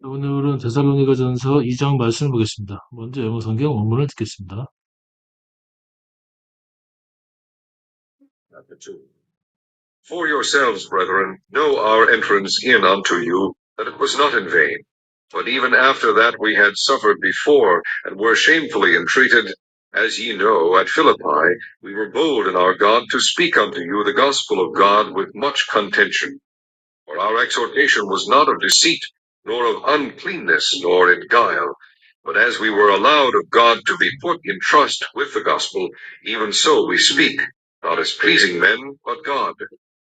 오늘은 데살로니가전서 2장 말씀을 보겠습니다. 먼저 영어 성경 원문을 듣겠습니다. Chapter 2. For yourselves, brethren, know our entrance in unto you, that it was not in vain. But even after that we had suffered before, and were shamefully entreated, as ye know, at Philippi, we were bold in our God to speak unto you the gospel of God with much contention. For our exhortation was not of deceit, nor of uncleanness, nor in guile. But as we were allowed of God to be put in trust with the gospel, even so we speak, not as pleasing men, but God,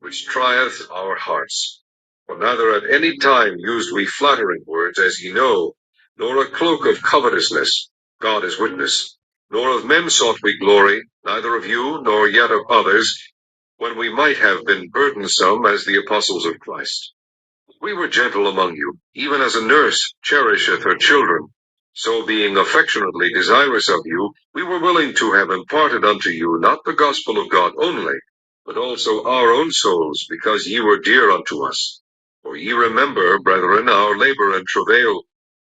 which trieth our hearts. For neither at any time used we flattering words, as ye know, nor a cloak of covetousness, God is witness. Nor of men sought we glory, neither of you, nor yet of others, when we might have been burdensome as the apostles of Christ. We were gentle among you, even as a nurse cherisheth her children. So being affectionately desirous of you, we were willing to have imparted unto you not the gospel of God only, but also our own souls, because ye were dear unto us. For ye remember, brethren, our labor and travail,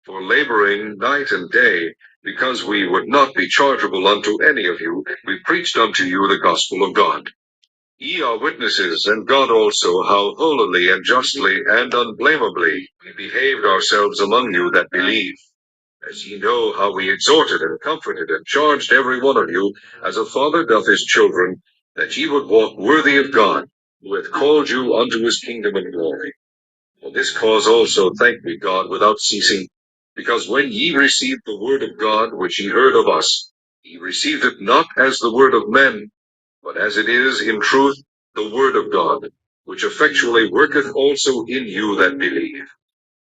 for laboring night and day, because we would not be chargeable unto any of you, we preached unto you the gospel of God. Ye are witnesses, and God also, how holily and justly and unblameably we behaved ourselves among you that believe. As ye know how we exhorted and comforted and charged every one of you, as a father doth his children, that ye would walk worthy of God, who hath called you unto his kingdom and glory. For this cause also thank we God without ceasing, because when ye received the word of God which ye heard of us, ye received it not as the word of men, but as it is in truth the word of God, which effectually worketh also in you that believe.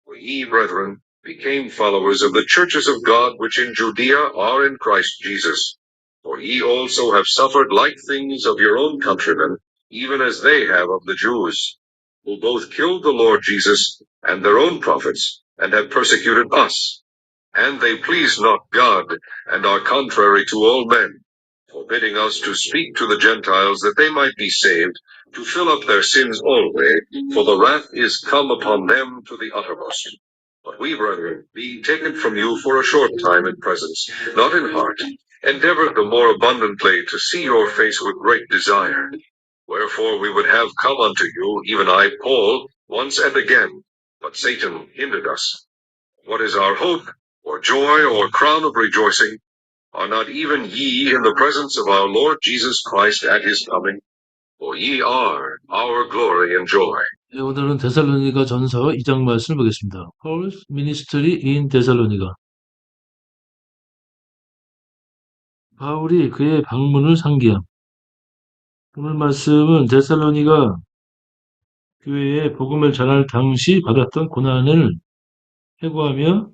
For ye, brethren, became followers of the churches of God which in Judea are in Christ Jesus. For ye also have suffered like things of your own countrymen, even as they have of the Jews, who both killed the Lord Jesus and their own prophets, and have persecuted us. And they please not God, and are contrary to all men, forbidding us to speak to the Gentiles that they might be saved, to fill up their sins always, for the wrath is come upon them to the uttermost. But we, brethren, being taken from you for a short time in presence, not in heart, endeavored the more abundantly to see your face with great desire. Wherefore we would have come unto you, even I, Paul, once and again, but Satan hindered us. What is our hope, or joy, or crown of rejoicing? Are not even ye in the presence of our Lord Jesus Christ at his coming? For ye are our glory and joy. 네, 오늘은 데살로니가 전서 2장 말씀을 보겠습니다. Paul's ministry in 데살로니가. 바울이 그의 방문을 상기함. 오늘 말씀은 데살로니가 교회에 복음을 전할 당시 받았던 고난을 회고하며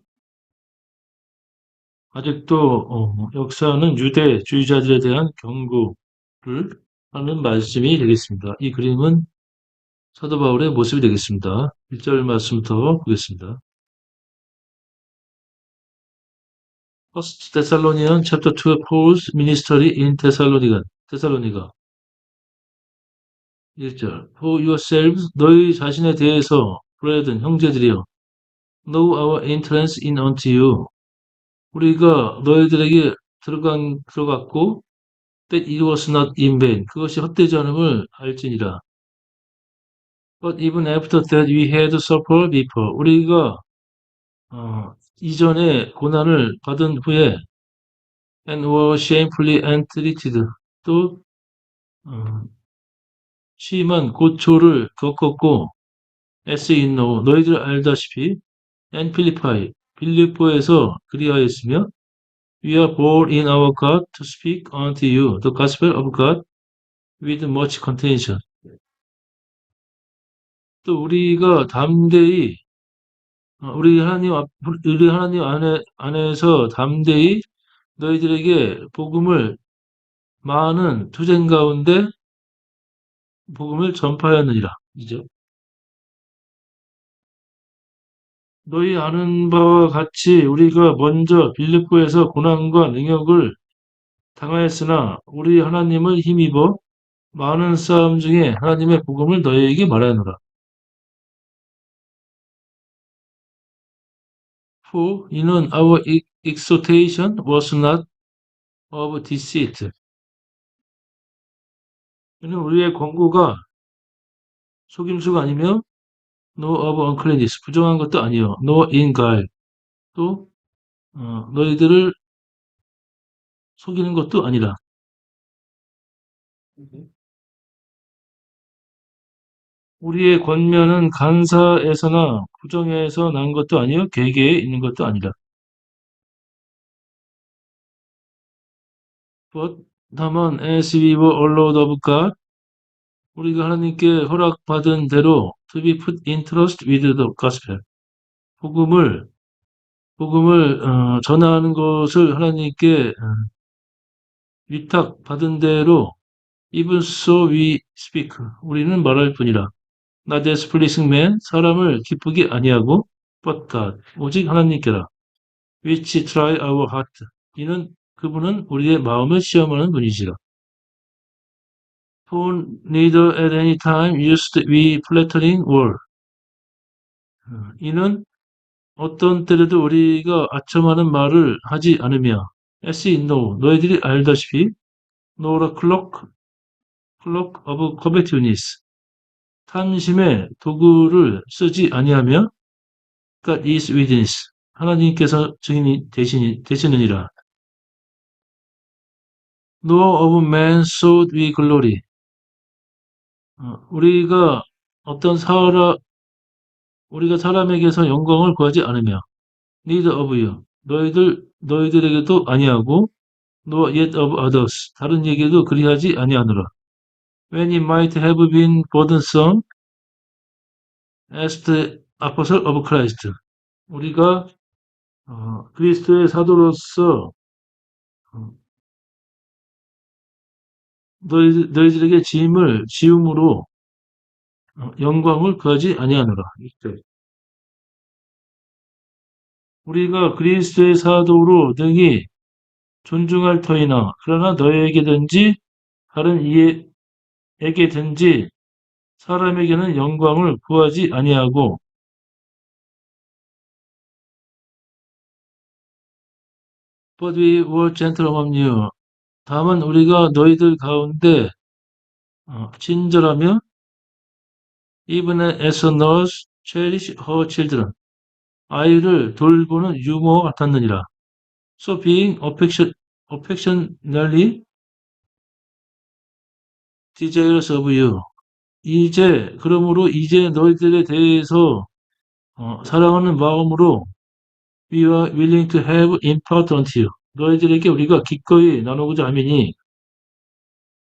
아직도 역사하는 유대주의자들에 대한 경고를 하는 말씀이 되겠습니다. 이 그림은 사도 바울의 모습이 되겠습니다. 1절 말씀부터 보겠습니다. First Thessalonians chapter 2 Paul's ministry in Thessalonica. 1절 For yourselves 너희 자신에 대해서 brethren 형제들이여 know our entrance in unto you 우리가 너희들에게 들어갔고 that it was not in vain 그것이 헛되지 않음을 알지니라. But even after that we had suffered before 우리가 이전에 고난을 받은 후에 and were shamefully entreated 또 심한 고초를 겪었고 as you know 너희들 알다시피 and Philippi 빌립보에서 그리하였으며 we are bold in our God to speak unto you the gospel of God with much contention 또 우리가 담대히 우리 하나님 안에서 담대히 너희들에게 많은 투쟁 가운데 복음을 전파하였느니라. 이죠. 너희 아는 바와 같이 우리가 먼저 빌립보에서 고난과 능욕을 당하였으나 우리 하나님을 힘입어 많은 싸움 중에 하나님의 복음을 너희에게 말하노라. For 이는 our exhortation was not of deceit. 이는 우리의 권고가 속임수가 아니며 no of uncleanness 부정한 것도 아니요 no in guile 또 너희들을 속이는 것도 아니라 우리의 권면은 간사에서나 부정에서 난 것도 아니요 계계에 있는 것도 아니라 but 다만 as we were allowed of God 우리가 하나님께 허락받은 대로 to be put in trust with the gospel 복음을 전하는 것을 하나님께 위탁받은 대로 even so we speak 우리는 말할 뿐이라 not as pleasing man 사람을 기쁘게 아니하고 but God 오직 하나님께라 which try our heart 이는 그분은 우리의 마음을 시험하는 분이시라 for neither at any time used we flattering word 이는 어떤 때라도 우리가 아첨하는 말을 하지 않으며 as in no 너희들이 알다시피 nor cloak of covetousness 탐심의 도구를 쓰지 아니하며 God is witness 하나님께서 증인이 되시느니라 nor of man sought we glory 우리가 어떤 우리가 사람에게서 영광을 구하지 않으며 neither of you 너희들에게도 아니하고 nor yet of others 다른 에게도 그리하지 아니하노라 when it might have been burdensome as the apostle of Christ 우리가 그리스도의 사도로서 어, 너희들에게 짐을 지음으로 영광을 구하지 아니하노라. 우리가 그리스도의 사도로 등이 존중할 터이나 그러나 너희에게든지 다른 이에게든지 사람에게는 영광을 구하지 아니하고 but we were gentle among you. 다만 우리가 너희들 가운데 친절하며 even as a nurse cherish her children. 아이를 돌보는 유모와 같았느니라. So being affectionately desirous of you. 그러므로 이제 너희들에 대해서 사랑하는 마음으로 we are willing to have impart unto you. 너희들에게 우리가 기꺼이 나누고자 함이니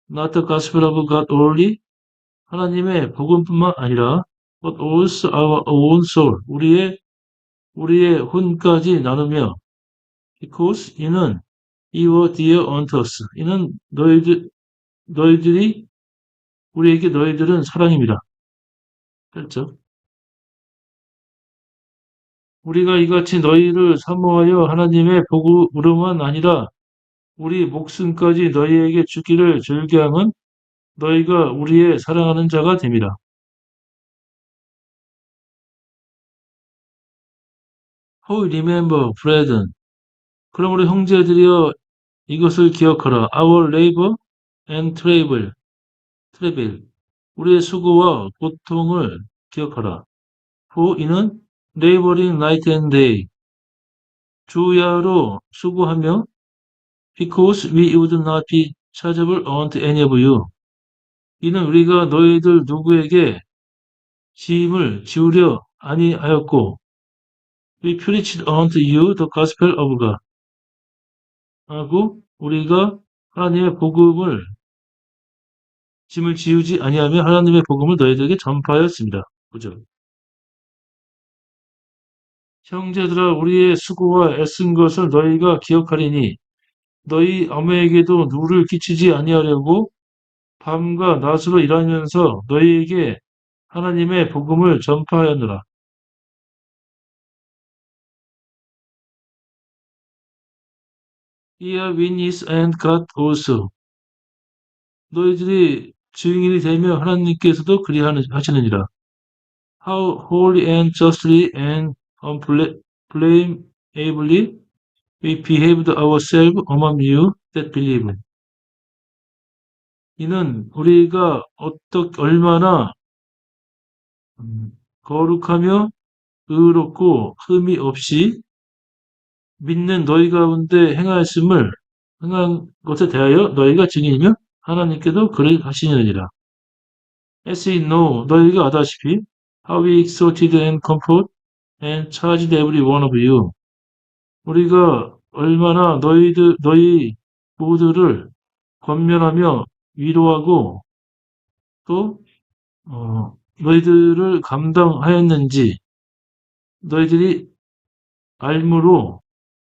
not the gospel of God only 하나님의 복음뿐만 아니라 but also our own soul 우리의 혼까지 나누며 because 이는 you were dear unto us 이는 너희들이 우리에게 너희들은 사랑입니다. 그렇죠? 우리가 이같이 너희를 사모하여 하나님의 복음으로만 아니라 우리 목숨까지 너희에게 주기를 즐겨함은 너희가 우리의 사랑하는 자가 됨이라. How remember, brethren. 그러므로 형제들이여 이것을 기억하라. Our labor and travail. 우리의 수고와 고통을 기억하라. For 이는 laboring night and day. 주야로 수고하며 because we would not be chargeable unto any of you. 이는 우리가 너희들 누구에게 짐을 지우려 아니하였고 we preached unto you the gospel of God. 하고 우리가 하나님의 복음을 짐을 지우지 아니하며 하나님의 복음을 너희들에게 전파하였습니다. 그죠? 형제들아 우리의 수고와 애쓴 것을 너희가 기억하리니 너희 아무에게도 누를 끼치지 아니하려고 밤과 낮으로 일하면서 너희에게 하나님의 복음을 전파하였노라. Here witness and God also. 너희들이 증인이 되며 하나님께서도 그리하시느니라. How holy and justly and blameably we behaved ourselves among you that believe. 이는 우리가 얼마나 거룩하며 의롭고 흠이 없이 믿는 너희 가운데 행한 것에 대하여 너희가 증인이며 하나님께도 그를 하시느니라. As we know, 너희가 아다시피 how we exhorted and comfort and charged every one of you. 우리가 얼마나 너희 모두를 권면하며 위로하고 또 너희들을 감당하였는지 너희들이 알므로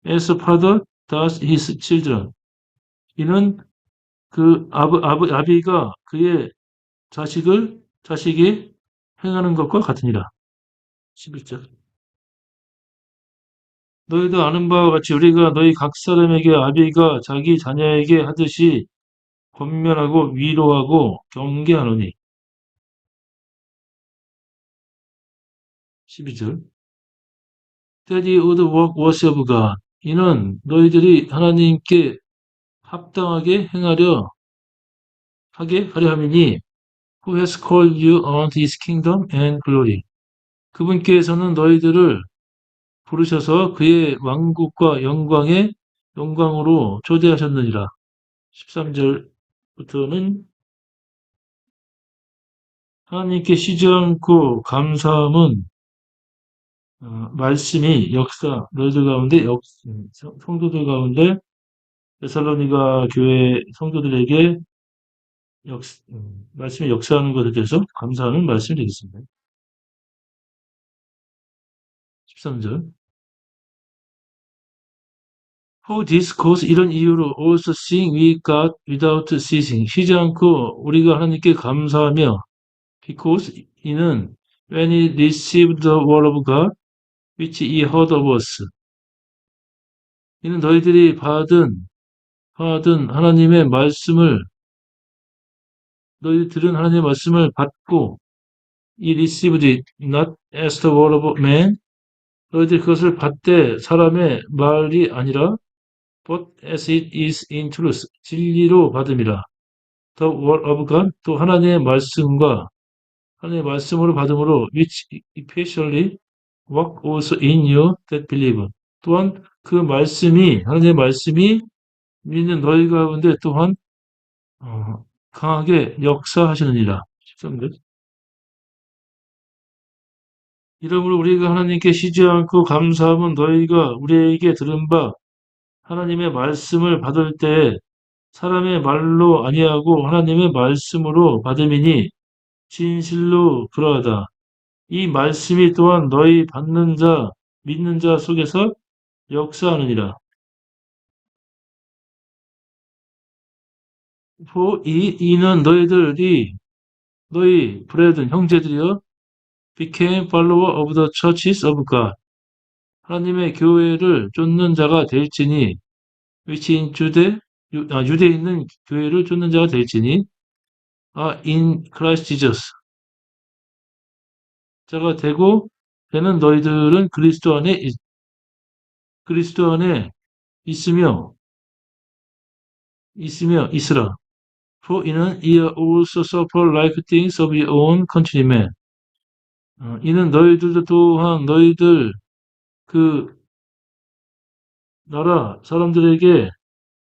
as a father does his children. 이는 그 아비가 그의 자식이 행하는 것과 같으니라. 11절. 너희도 아는 바와 같이 우리가 너희 각 사람에게 아비가 자기 자녀에게 하듯이 권면하고 위로하고 경계하노니. 12절. That ye would walk worthy of God. 이는 너희들이 하나님께 합당하게 하게 하려 함이니 who has called you unto his kingdom and glory. 그분께서는 너희들을 부르셔서 그의 왕국과 영광으로 초대하셨느니라. 13절부터는 하나님께 쉬지 않고 감사함은 말씀이 너희들 가운데 성도들 가운데 데살로니가 교회 성도들에게 말씀이 역사하는 것에 대해서 감사하는 말씀이 되겠습니다. 13절. For this cause 이런 이유로 also sing we God without ceasing. 쉬지 않고 우리가 하나님께 감사하며 because 이는 when he received the word of God which he heard of us. 이는 너희들이 받은 하나님의 말씀을 너희들이 들은 하나님의 말씀을 받고 he received it not as the word of man. 너희들이 그것을 받되 사람의 말이 아니라 but as it is in truth, 진리로 받음이라. The word of God, 또 하나님의 말씀으로 받음으로 which effectually work also in you that believe. 또한 하나님의 말씀이 믿는 너희 가운데 또한 강하게 역사하시느니라. 13절. 이러므로 우리가 하나님께 쉬지 않고 감사함은 너희가 우리에게 들은 바 하나님의 말씀을 받을 때 사람의 말로 아니하고 하나님의 말씀으로 받음이니 진실로 그러하다. 이 말씀이 또한 너희 믿는 자 속에서 역사하느니라. 이는 너희 브레든 형제들이여 became follower of the churches of God. 하나님의 교회를 쫓는 자가 될지니 which in 유대에 있는 교회를 쫓는 자가 될지니 in Christ Jesus. 자가 되는 너희들은 그리스도 안에 있으라. For 이는 ye also suffer like things of your own countrymen. 이는 너희들도 또한 너희들 그 나라 사람들에게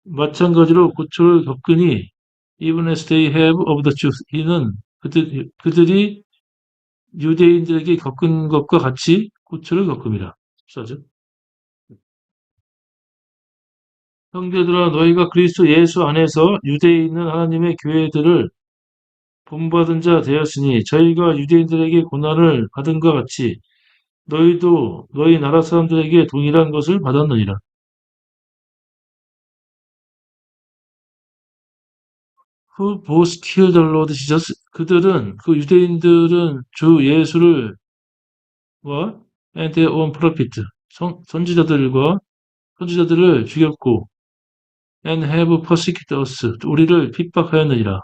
마찬가지로 고초를 겪으니 even as they have of the truth. 이는 그들이 유대인들에게 겪은 것과 같이 고초를 겪음이라. 14절. 형제들아 너희가 그리스도 예수 안에서 유대에 있는 하나님의 교회들을 본받은 자 되었으니 저희가 유대인들에게 고난을 받은 것 같이 너희도 너희 나라 사람들에게 동일한 것을 받았느니라. Who both killed the Lord Jesus. 유대인들은 주 예수를 and their own prophet 선지자들을 죽였고 and have persecuted us. 우리를 핍박하였느니라.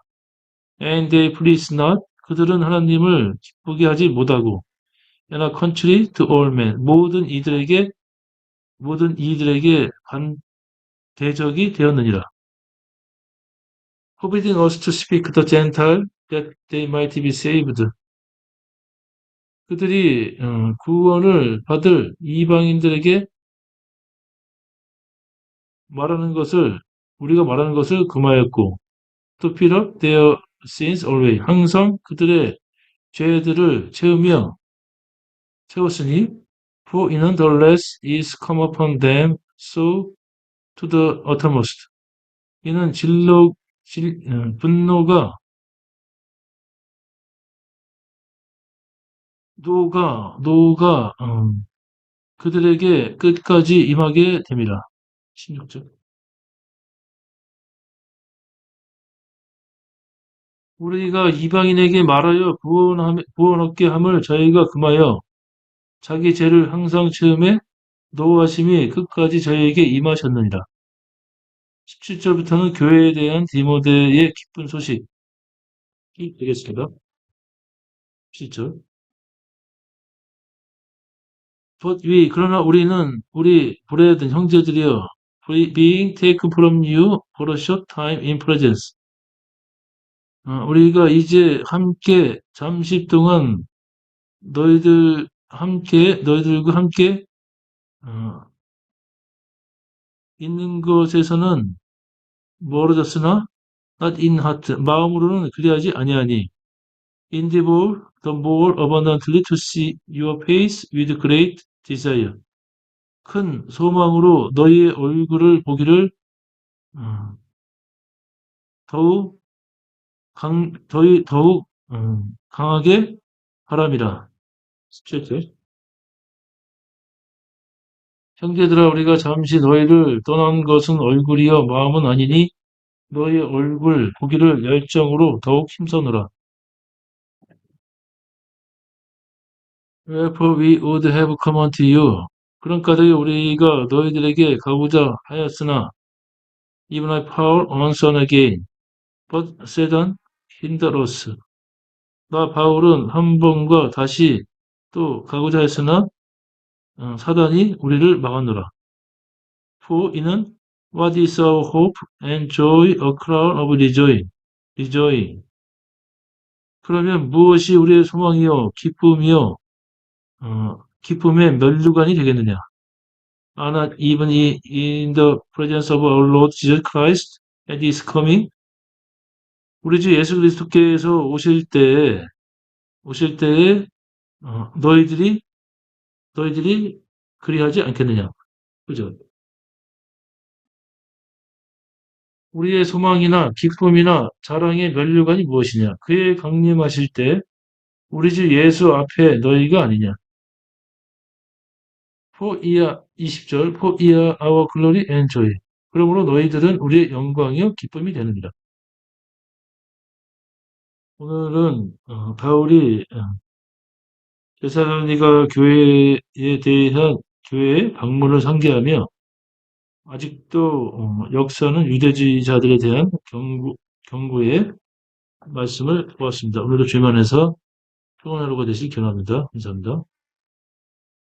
And they please not. 그들은 하나님을 기쁘게 하지 못하고 and are contrary to all men. 모든 이들에게 모든 이들에게 반대적이 되었느니라. Forbidding us to speak the Gentile that they might be saved. 그들이 구원을 받을 이방인들에게 말하는 것을 우리가 말하는 것을 금하였고 to fill up their sins always 항상 그들의 죄들을 채웠으니 for 이는 the less is come upon them so to the uttermost 이는 분노가 노가 그들에게 끝까지 임하게 됩니다. 16절. 우리가 이방인에게 말하여 구원 얻게 함을 저희가 금하여 자기 죄를 항상 채음에 노하심이 끝까지 저희에게 임하셨느니라. 17절부터는 교회에 대한 디모데의 기쁜 소식이 되겠습니다. 17절. 그러나 우리 브레든 형제들이여, being taken from you for a short time in presence. 우리가 이제 함께 잠시 동안 너희들과 함께 어, 있는 것에서는 멀어졌으나 not in heart 마음으로는 그리하지 아니하니 endeavor the more abundantly to see your face with great desire 큰 소망으로 너희의 얼굴을 보기를 어, 더욱 강하게 바람이라. 17절. 형제들아 우리가 잠시 너희를 떠난 것은 얼굴이여 마음은 아니니 너희의 얼굴 보기를 열정으로 더욱 힘써노라. Wherefore we would have come unto you. 그런 까닭에 우리가 너희들에게 가고자 하였으나 even I Paul once and again, but Satan hindered us. 나 바울은 한 번과 다시 또 가고자 했으나 사단이 우리를 막았노라. For 이는 what is our hope and joy a crown of rejoicing. 그러면 무엇이 우리의 소망이요 기쁨이요 기쁨의 면류관이 되겠느냐? Are not even in the presence of our Lord Jesus Christ at His coming? 우리 주 예수 그리스도께서 오실 때에 너희들이 그리하지 않겠느냐? 그죠? 우리의 소망이나 기쁨이나 자랑의 면류관이 무엇이냐? 그의 강림하실 때 우리 주 예수 앞에 너희가 아니냐? For 이하 20절 For 이하 our glory and joy. 그러므로 너희들은 우리의 영광이요 기쁨이 되느니라. 오늘은 바울이 데살로니가 교회에 대한 교회의 방문을 상기하며 아직도 역사는 유대주의자들에 대한 경고의 말씀을 보았습니다. 오늘도 주님 안에서 평안하루가 되시길 기원합니다. 감사합니다.